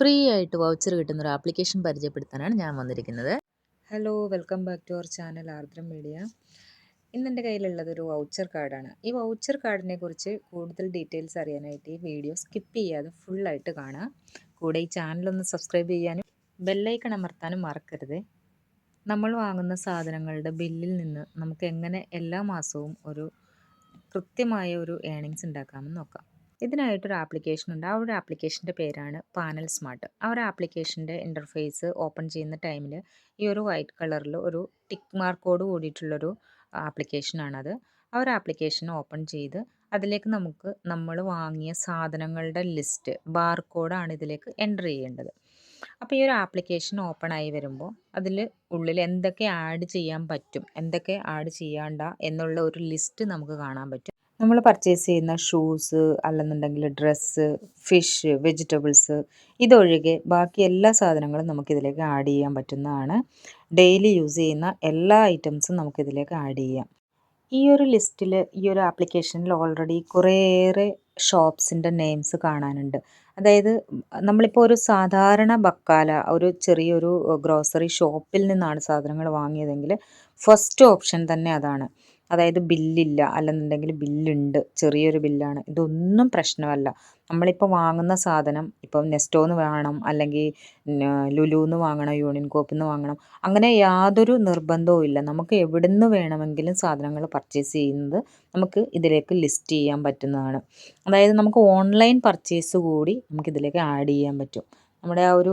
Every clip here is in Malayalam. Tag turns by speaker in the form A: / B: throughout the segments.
A: ഫ്രീ ആയിട്ട് വൗച്ചർ കിട്ടുന്ന ഒരു ആപ്ലിക്കേഷൻ പരിചയപ്പെടുത്താനാണ് ഞാൻ വന്നിരിക്കുന്നത്.
B: Hello, welcome back to our channel Ardram media. ഇന്ന് എൻ്റെ കയ്യിലുള്ളത് ഒരു വൗച്ചർ കാർഡാണ്. ഈ വൗച്ചർ കാർഡിനെ കുറിച്ച് കൂടുതൽ ഡീറ്റെയിൽസ് അറിയാനായിട്ട് ഈ വീഡിയോ സ്കിപ്പ് ചെയ്യാതെ ഫുള്ളായിട്ട് കാണുക. കൂടെ ഈ ചാനലൊന്ന് സബ്സ്ക്രൈബ് ചെയ്യാനും ബെല്ലൈക്കൺ അമർത്താനും മറക്കരുത്. നമ്മൾ വാങ്ങുന്ന സാധനങ്ങളുടെ ബില്ലിൽ നിന്ന് നമുക്ക് എങ്ങനെ എല്ലാ മാസവും ഒരു കൃത്യമായ ഒരു ഏണിങ്സ് ഉണ്ടാക്കാമെന്ന് നോക്കാം. ഇതിനായിട്ടൊരു ആപ്ലിക്കേഷൻ ഉണ്ട്. ആ ഒരു ആപ്ലിക്കേഷൻ്റെ പേരാണ് പാനൽ സ്മാർട്ട്. ആ ഒരു ആപ്ലിക്കേഷൻ്റെ ഇൻ്റർഫേസ് ഓപ്പൺ ചെയ്യുന്ന ടൈമിൽ ഈ ഒരു വൈറ്റ് കളറിൽ ഒരു ടിക്ക് മാർക്കോട് കൂടിയിട്ടുള്ളൊരു ആപ്ലിക്കേഷനാണത്. ആ ഒരു ആപ്ലിക്കേഷൻ ഓപ്പൺ ചെയ്ത് അതിലേക്ക് നമുക്ക് നമ്മൾ വാങ്ങിയ സാധനങ്ങളുടെ ലിസ്റ്റ് ബാർകോഡാണ് ഇതിലേക്ക് എൻ്റർ ചെയ്യേണ്ടത്. അപ്പോൾ ഈ ഒരു ആപ്ലിക്കേഷൻ ഓപ്പൺ ആയി വരുമ്പോൾ അതിൽ ഉള്ളിൽ എന്തൊക്കെ ആഡ് ചെയ്യാൻ പറ്റും, എന്തൊക്കെ ആഡ് ചെയ്യണ്ട എന്നുള്ള ഒരു ലിസ്റ്റ് നമുക്ക് കാണാൻ പറ്റും. നമ്മൾ പർച്ചേസ് ചെയ്യുന്ന ഷൂസ് അല്ലെന്നുണ്ടെങ്കിൽ ഡ്രസ്സ്, ഫിഷ്, വെജിറ്റബിൾസ് ഇതൊഴികെ ബാക്കി എല്ലാ സാധനങ്ങളും നമുക്കിതിലേക്ക് ആഡ് ചെയ്യാൻ പറ്റുന്നതാണ്. ഡെയിലി യൂസ് ചെയ്യുന്ന എല്ലാ ഐറ്റംസും നമുക്കിതിലേക്ക് ആഡ് ചെയ്യാം. ഈ ഒരു ലിസ്റ്റിൽ ഈ ഒരു ആപ്ലിക്കേഷനിൽ ഓൾറെഡി കുറേയേറെ ഷോപ്സിൻ്റെ നെയിംസ് കാണാനുണ്ട്. അതായത് നമ്മളിപ്പോൾ ഒരു സാധാരണ ബക്കാല, ഒരു ചെറിയൊരു ഗ്രോസറി ഷോപ്പിൽ നിന്നാണ് സാധനങ്ങൾ വാങ്ങിയതെങ്കിൽ ഫസ്റ്റ് ഓപ്ഷൻ തന്നെ അതാണ്. അതായത് ബില്ലില്ല, അല്ലെന്നുണ്ടെങ്കിൽ ബില്ലുണ്ട്, ചെറിയൊരു ബില്ലാണ്, ഇതൊന്നും പ്രശ്നമല്ല. നമ്മളിപ്പോൾ വാങ്ങുന്ന സാധനം ഇപ്പം നെസ്റ്റോന്ന് വാങ്ങണം, അല്ലെങ്കിൽ ലുലുന്ന് വാങ്ങണം, യൂണിയൻ കോപ്പിന്ന് വാങ്ങണം, അങ്ങനെ യാതൊരു നിർബന്ധവും ഇല്ല. നമുക്ക് എവിടുന്ന് വേണമെങ്കിലും സാധനങ്ങൾ പർച്ചേസ് ചെയ്യുന്നത് നമുക്ക് ഇതിലേക്ക് ലിസ്റ്റ് ചെയ്യാൻ പറ്റുന്നതാണ്. അതായത് നമുക്ക് ഓൺലൈൻ പർച്ചേസ് കൂടി നമുക്കിതിലേക്ക് ആഡ് ചെയ്യാൻ പറ്റും. നമ്മുടെ ആ ഒരു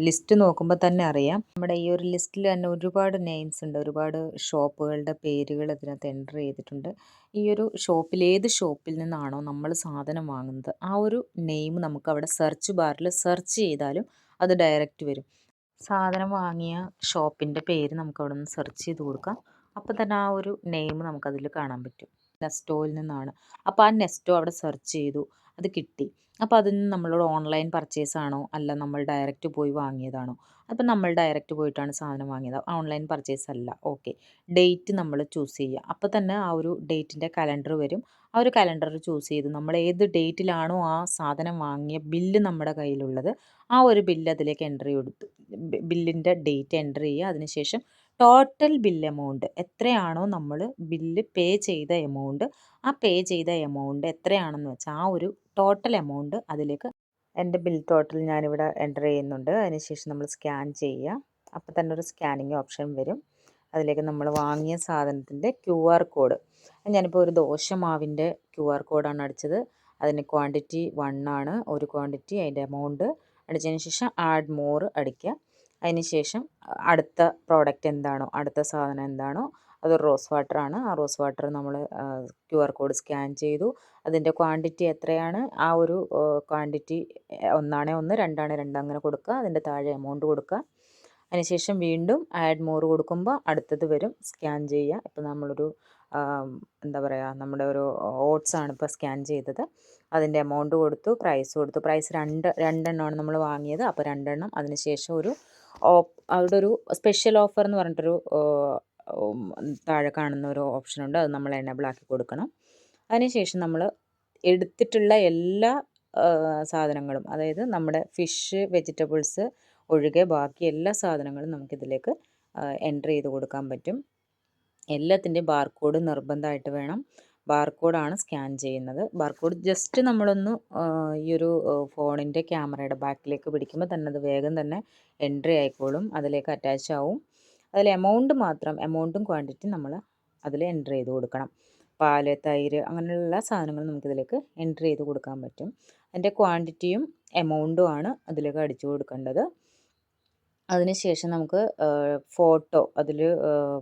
B: ലിസ്റ്റ് നോക്കുമ്പോൾ തന്നെ അറിയാം. നമ്മുടെ ഈ ഒരു ലിസ്റ്റിൽ തന്നെ ഒരുപാട് നെയിംസ് ഉണ്ട്, ഒരുപാട് ഷോപ്പുകളുടെ പേരുകൾ ഇതിനകത്ത് എൻ്റർ ചെയ്തിട്ടുണ്ട്. ഈ ഒരു ഷോപ്പിൽ ഏത് ഷോപ്പിൽ നിന്നാണോ നമ്മൾ സാധനം വാങ്ങുന്നത് ആ ഒരു നെയിം നമുക്ക് അവിടെ സെർച്ച് ബാറിൽ സെർച്ച് ചെയ്താലും അത് ഡയറക്റ്റ് വരും. സാധനം വാങ്ങിയ ഷോപ്പിൻ്റെ പേര് നമുക്ക് അവിടെ നിന്ന് സെർച്ച് ചെയ്ത് കൊടുക്കാം. അപ്പോൾ തന്നെ ആ ഒരു നെയിം നമുക്കതിൽ കാണാൻ പറ്റും. നെസ്റ്റോയിൽ നിന്നാണ്. അപ്പോൾ ആ നെസ്റ്റോ അവിടെ സെർച്ച് ചെയ്തു, അത് കിട്ടി. അപ്പോൾ അതിൽ നിന്ന് നമ്മളോട് ഓൺലൈൻ പർച്ചേസ് ആണോ അല്ല നമ്മൾ ഡയറക്റ്റ് പോയി വാങ്ങിയതാണോ? അപ്പോൾ നമ്മൾ ഡയറക്റ്റ് പോയിട്ടാണ് സാധനം വാങ്ങിയത്, ഓൺലൈൻ പർച്ചേസ് അല്ല. ഓക്കെ, ഡേറ്റ് നമ്മൾ ചൂസ് ചെയ്യുക. അപ്പോൾ തന്നെ ആ ഒരു ഡേറ്റിൻ്റെ കലണ്ടർ വരും. ആ ഒരു കലണ്ടർ ചൂസ് ചെയ്ത് നമ്മൾ ഏത് ഡേറ്റിലാണോ ആ സാധനം വാങ്ങിയ ബില്ല് നമ്മുടെ കയ്യിലുള്ളത് ആ ഒരു ബില്ല് അതിലേക്ക് എൻ്റർ കൊടുത്തു. ബില്ലിൻ്റെ ഡേറ്റ് എൻ്റർ ചെയ്യുക. അതിനുശേഷം ടോട്ടൽ ബില്ല് എമൗണ്ട് എത്രയാണോ നമ്മൾ ബില്ല് പേ ചെയ്ത എമൗണ്ട്, ആ പേ ചെയ്ത എമൗണ്ട് എത്രയാണെന്ന് വെച്ചാൽ ആ ഒരു ടോട്ടൽ എമൗണ്ട് അതിലേക്ക് എൻ്റെ ബിൽ ടോട്ടൽ ഞാനിവിടെ എൻ്റർ ചെയ്യുന്നുണ്ട്. അതിനുശേഷം നമ്മൾ സ്കാൻ ചെയ്യുക. അപ്പോൾ തന്നെ ഒരു സ്കാനിങ് ഓപ്ഷൻ വരും. അതിലേക്ക് നമ്മൾ വാങ്ങിയ സാധനത്തിൻ്റെ QR കോഡ്, ഞാനിപ്പോൾ ഒരു ദോശമാവിൻ്റെ QR കോഡാണ് അടിച്ചത്. അതിന് ക്വാണ്ടിറ്റി 1 ആണ്, ഒരു ക്വാണ്ടിറ്റി, അതിൻ്റെ എമൗണ്ട് അടിച്ചതിന് ശേഷം ആഡ് മോർ അടിക്കുക. അതിന് ശേഷം അടുത്ത പ്രോഡക്റ്റ് എന്താണോ, അടുത്ത സാധനം എന്താണോ, അതൊരു റോസ് വാട്ടറാണ്. ആ റോസ് വാട്ടർ നമ്മൾ QR കോഡ് സ്കാൻ ചെയ്തു. അതിൻ്റെ ക്വാണ്ടിറ്റി എത്രയാണ്, ആ ഒരു ക്വാണ്ടിറ്റി 1 ആണെങ്കിൽ 1, 2 ആണെങ്കിൽ 2 അങ്ങനെ കൊടുക്കുക. അതിൻ്റെ താഴെ എമൗണ്ട് കൊടുക്കുക. അതിനുശേഷം വീണ്ടും ആഡ് മോർ കൊടുക്കുമ്പോൾ അടുത്തത് വരും, സ്കാൻ ചെയ്യുക. ഇപ്പോൾ നമ്മളൊരു എന്താ പറയുക, നമ്മുടെ ഒരു ഓട്സ് ആണ് ഇപ്പോൾ സ്കാൻ ചെയ്തത്. അതിൻ്റെ എമൗണ്ട് കൊടുത്തു, പ്രൈസ് കൊടുത്തു. പ്രൈസ് രണ്ടെണ്ണമാണ് നമ്മൾ വാങ്ങിയത്, അപ്പോൾ 2 എണ്ണം. അതിനുശേഷം അവിടെ ഒരു സ്പെഷ്യൽ ഓഫർ എന്ന് പറഞ്ഞിട്ടൊരു താഴെ കാണുന്ന ഒരു ഓപ്ഷനുണ്ട്, അത് നമ്മൾ എനേബിൾ ആക്കി കൊടുക്കണം. അതിനുശേഷം നമ്മൾ എടുത്തിട്ടുള്ള എല്ലാ സാധനങ്ങളും, അതായത് നമ്മുടെ ഫിഷ്, വെജിറ്റബിൾസ് ഒഴികെ ബാക്കി എല്ലാ സാധനങ്ങളും നമുക്കിതിലേക്ക് എൻ്റർ ചെയ്ത് കൊടുക്കാൻ പറ്റും. എല്ലാത്തിൻ്റെയും ബാർകോഡ് നിർബന്ധമായിട്ട് വേണം. ബാർകോഡാണ് സ്കാൻ ചെയ്യുന്നത്. ബാർകോഡ് ജസ്റ്റ് നമ്മളൊന്ന് ഈ ഒരു ഫോണിൻ്റെ ക്യാമറയുടെ ബാക്കിലേക്ക് പിടിക്കുമ്പോൾ തന്നെ അത് വേഗം തന്നെ എൻട്രി ആയിക്കോളും, അതിലേക്ക് അറ്റാച്ച് ആവും. അതിൽ എമൗണ്ട് മാത്രം, എമൗണ്ടും ക്വാണ്ടിറ്റി നമ്മൾ അതിൽ എൻ്റർ ചെയ്ത് കൊടുക്കണം. പാല്, തൈര് അങ്ങനെയുള്ള എല്ലാ സാധനങ്ങളും നമുക്കിതിലേക്ക് എൻ്റർ ചെയ്ത് കൊടുക്കാൻ പറ്റും. അതിൻ്റെ ക്വാണ്ടിറ്റിയും എമൗണ്ടും ആണ് അതിലേക്ക് അടിച്ചു കൊടുക്കേണ്ടത്. അതിനുശേഷം നമുക്ക് ഫോട്ടോ, അതിൽ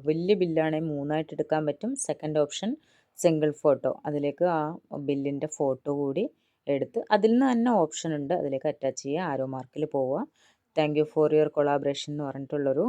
B: വലിയ ബില്ലാണെങ്കിൽ 3 ആയിട്ട് എടുക്കാൻ പറ്റും. സെക്കൻഡ് ഓപ്ഷൻ സിംഗിൾ ഫോട്ടോ, അതിലേക്ക് ആ ബില്ലിൻ്റെ ഫോട്ടോ കൂടി എടുത്ത് അതിൽ നിന്ന് തന്നെ ഓപ്ഷൻ ഉണ്ട്, അതിലേക്ക് അറ്റാച്ച് ചെയ്യുക. ആരോ മാർക്കിൽ പോവുക. Thank you for your collaboration എന്ന് പറഞ്ഞിട്ടുള്ളൊരു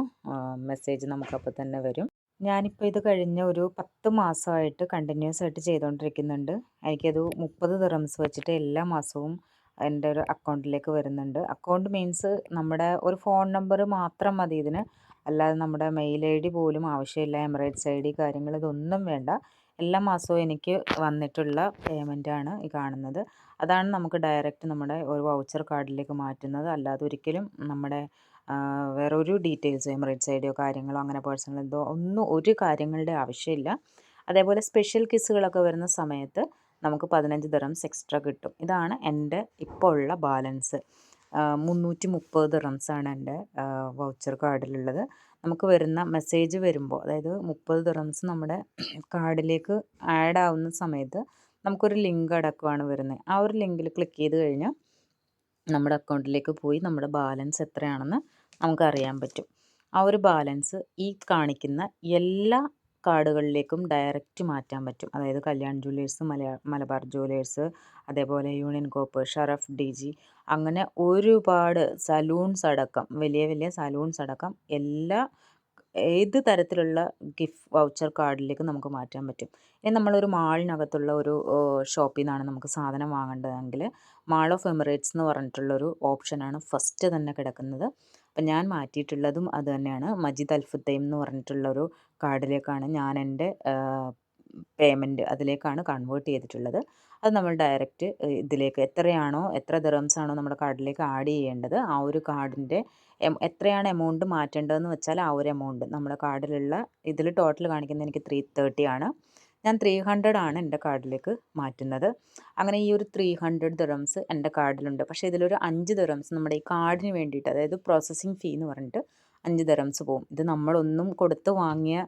B: മെസ്സേജ് നമുക്കപ്പോൾ തന്നെ വരും. ഞാനിപ്പോൾ ഇത് കഴിഞ്ഞ ഒരു 10 മാസമായിട്ട് കണ്ടിന്യൂസ് ആയിട്ട് ചെയ്തുകൊണ്ടിരിക്കുന്നുണ്ട്. എനിക്കത് 30 ദിറംസ് വെച്ചിട്ട് എല്ലാ മാസവും എൻ്റെ ഒരു അക്കൗണ്ടിലേക്ക് വരുന്നുണ്ട്. അക്കൗണ്ട് മീൻസ് നമ്മുടെ ഒരു ഫോൺ നമ്പർ മാത്രം മതി ഇതിന്, അല്ലാതെ നമ്മുടെ മെയിൽ ID പോലും ആവശ്യമില്ല. എമിറേറ്റ്സ് ID കാര്യങ്ങൾ ഇതൊന്നും വേണ്ട. എല്ലാ മാസവും എനിക്ക് വന്നിട്ടുള്ള പേയ്മെൻറ്റാണ് ഈ കാണുന്നത്.
C: അതാണ് നമുക്ക് ഡയറക്റ്റ് നമ്മുടെ ഒരു വൗച്ചർ കാർഡിലേക്ക് മാറ്റുന്നത്. അല്ലാതെ ഒരിക്കലും നമ്മുടെ വേറൊരു ഡീറ്റെയിൽസ് എമിറേറ്റ്സ് ഐഡിയോ കാര്യങ്ങളോ അങ്ങനെ പേഴ്സണൽ എന്തോ ഒന്നും ഒരു കാര്യങ്ങളുടെ ആവശ്യമില്ല. അതേപോലെ സ്പെഷ്യൽ കിസ്സുകളൊക്കെ വരുന്ന സമയത്ത് നമുക്ക് 15 ദിറംസ് എക്സ്ട്രാ കിട്ടും. ഇതാണ് എൻ്റെ ഇപ്പോൾ ഉള്ള ബാലൻസ്. 330 ദിറംസാണ് എൻ്റെ വൗച്ചർ കാർഡിലുള്ളത്. നമുക്ക് വരുന്ന മെസ്സേജ് വരുമ്പോൾ, അതായത് 30 ദിറംസ് നമ്മുടെ കാർഡിലേക്ക് ആഡ് ആവുന്ന സമയത്ത് നമുക്കൊരു ലിങ്ക് അടക്കമാണ് വരുന്നത്. ആ ഒരു ലിങ്കിൽ ക്ലിക്ക് ചെയ്ത് കഴിഞ്ഞാൽ നമ്മുടെ അക്കൗണ്ടിലേക്ക് പോയി നമ്മുടെ ബാലൻസ് എത്രയാണെന്ന് നമുക്കറിയാൻ പറ്റും. ആ ഒരു ബാലൻസ് ഈ കാണിക്കുന്ന എല്ലാ കാർഡുകളിലേക്കും ഡയറക്റ്റ് മാറ്റാൻ പറ്റും. അതായത് കല്യാൺ ജുവലേഴ്സ്, മലബാർ ജുവലേഴ്സ്, അതേപോലെ യൂണിയൻ കോപ്പ്, ഷറഫ് ഡി ജി, അങ്ങനെ ഒരുപാട് സലൂൺസ് അടക്കം, വലിയ വലിയ സലൂൺസ് അടക്കം എല്ലാ ഏത് തരത്തിലുള്ള ഗിഫ്റ്റ് വൗച്ചർ കാർഡിലേക്ക് നമുക്ക് മാറ്റാൻ പറ്റും. ഇനി നമ്മളൊരു മാളിനകത്തുള്ള ഒരു ഷോപ്പിൽ നിന്നാണ് നമുക്ക് സാധനം വാങ്ങേണ്ടതെങ്കിൽ മാൾ ഓഫ് എമിറേറ്റ്സ് എന്ന് പറഞ്ഞിട്ടുള്ളൊരു ഓപ്ഷനാണ് ഫസ്റ്റ് തന്നെ കിടക്കുന്നത്. അപ്പം ഞാൻ മാറ്റിയിട്ടുള്ളതും അത് തന്നെയാണ്. മജിദ് അൽഫുത്തൈം എന്ന് പറഞ്ഞിട്ടുള്ളൊരു കാർഡിലേക്കാണ് ഞാൻ എൻ്റെ പേയ്മെൻറ്റ് അതിലേക്കാണ് കൺവേർട്ട് ചെയ്തിട്ടുള്ളത്. അത് നമ്മൾ ഡയറക്റ്റ് ഇതിലേക്ക് എത്ര ദിറംസ് ആണോ നമ്മുടെ കാർഡിലേക്ക് ആഡ് ചെയ്യേണ്ടത്, ആ ഒരു കാർഡിൻ്റെ എത്രയാണ് എമൗണ്ട് മാറ്റേണ്ടതെന്ന് വെച്ചാൽ ആ ഒരു എമൗണ്ട് നമ്മുടെ കാർഡിലുള്ള ഇതിൽ ടോട്ടൽ കാണിക്കുന്നത് എനിക്ക് 330 ആണ്. ഞാൻ 300 ആണ് എൻ്റെ കാർഡിലേക്ക് മാറ്റുന്നത്. അങ്ങനെ ഈ ഒരു 300 ദിറംസ് എൻ്റെ കാർഡിലുണ്ട്. പക്ഷേ ഇതിലൊരു 5 ദിറംസ് നമ്മുടെ ഈ കാർഡിന് വേണ്ടിയിട്ട്, അതായത് പ്രോസസ്സിങ് ഫീ എന്ന് പറഞ്ഞിട്ട് 5 ദിറംസ് പോകും. ഇത് നമ്മളൊന്നും കൊടുത്ത് വാങ്ങിയ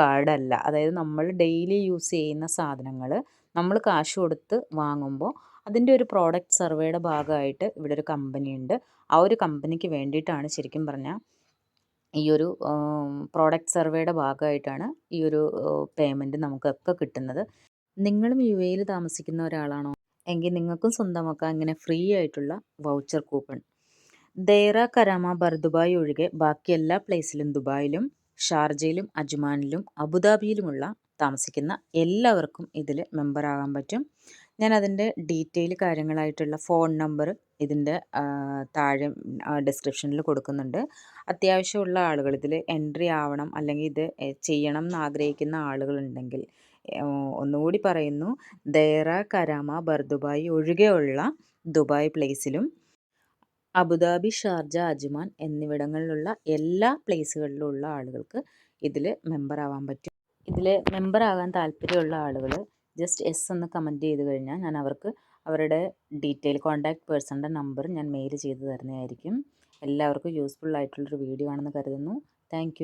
C: കാർഡല്ല. അതായത് നമ്മൾ ഡെയിലി യൂസ് ചെയ്യുന്ന സാധനങ്ങൾ നമ്മൾ കാശ് കൊടുത്ത് വാങ്ങുമ്പോൾ അതിൻ്റെ ഒരു പ്രോഡക്റ്റ് സർവേയുടെ ഭാഗമായിട്ട് ഇവിടെ ഒരു കമ്പനി ഉണ്ട്. ആ ഒരു കമ്പനിക്ക് വേണ്ടിയിട്ടാണ് ശരിക്കും പറഞ്ഞാൽ ഈ ഒരു പ്രോഡക്റ്റ് സർവേയുടെ ഭാഗമായിട്ടാണ് ഈ ഒരു പേയ്മെൻറ്റ് നമുക്കൊക്കെ കിട്ടുന്നത്. നിങ്ങളും യു എയിൽ താമസിക്കുന്ന ഒരാളാണോ എങ്കിൽ നിങ്ങൾക്കും സ്വന്തമാക്കാം ഇങ്ങനെ ഫ്രീ ആയിട്ടുള്ള voucher coupon. Deira, Karama, Bur Dubai ഒഴികെ ബാക്കി എല്ലാ പ്ലേസിലും, ദുബായിലും ഷാർജയിലും അജ്മാനിലും അബുദാബിയിലുമുള്ള താമസിക്കുന്ന എല്ലാവർക്കും ഇതിൽ മെമ്പറാകാൻ പറ്റും. ഞാൻ അതിൻ്റെ ഡീറ്റെയിൽ കാര്യങ്ങളായിട്ടുള്ള ഫോൺ നമ്പർ ഇതിൻ്റെ താഴെ ഡിസ്ക്രിപ്ഷനിൽ കൊടുക്കുന്നുണ്ട്. അത്യാവശ്യമുള്ള ആളുകൾ ഇതിൽ എൻട്രി ആവണം അല്ലെങ്കിൽ ഇത് ചെയ്യണം എന്ന് ആഗ്രഹിക്കുന്ന ആളുകളുണ്ടെങ്കിൽ ഒന്നുകൂടി പറയുന്നു, ദൈറ, കരാമ, ബർദുബായ് ഒഴികെയുള്ള ദുബായ് പ്ലേസിലും അബുദാബി, ഷാർജ, അജ്മാൻ എന്നിവിടങ്ങളിലുള്ള എല്ലാ പ്ലേസുകളിലുള്ള ആളുകൾക്ക് ഇതിൽ മെമ്പറാവാൻ പറ്റും. ഇതിൽ മെമ്പറാകാൻ താല്പര്യമുള്ള ആളുകൾ ജസ്റ്റ് എസ് എന്ന് കമൻറ്റ് ചെയ്ത് കഴിഞ്ഞാൽ ഞാൻ അവർക്ക് അവരുടെ കോൺടാക്റ്റ് പേഴ്സണിൻ്റെ നമ്പർ ഞാൻ മെയിൽ ചെയ്ത് തരുന്നതായിരിക്കും. എല്ലാവർക്കും യൂസ്ഫുൾ ആയിട്ടുള്ളൊരു വീഡിയോ ആണെന്ന് കരുതുന്നു. താങ്ക്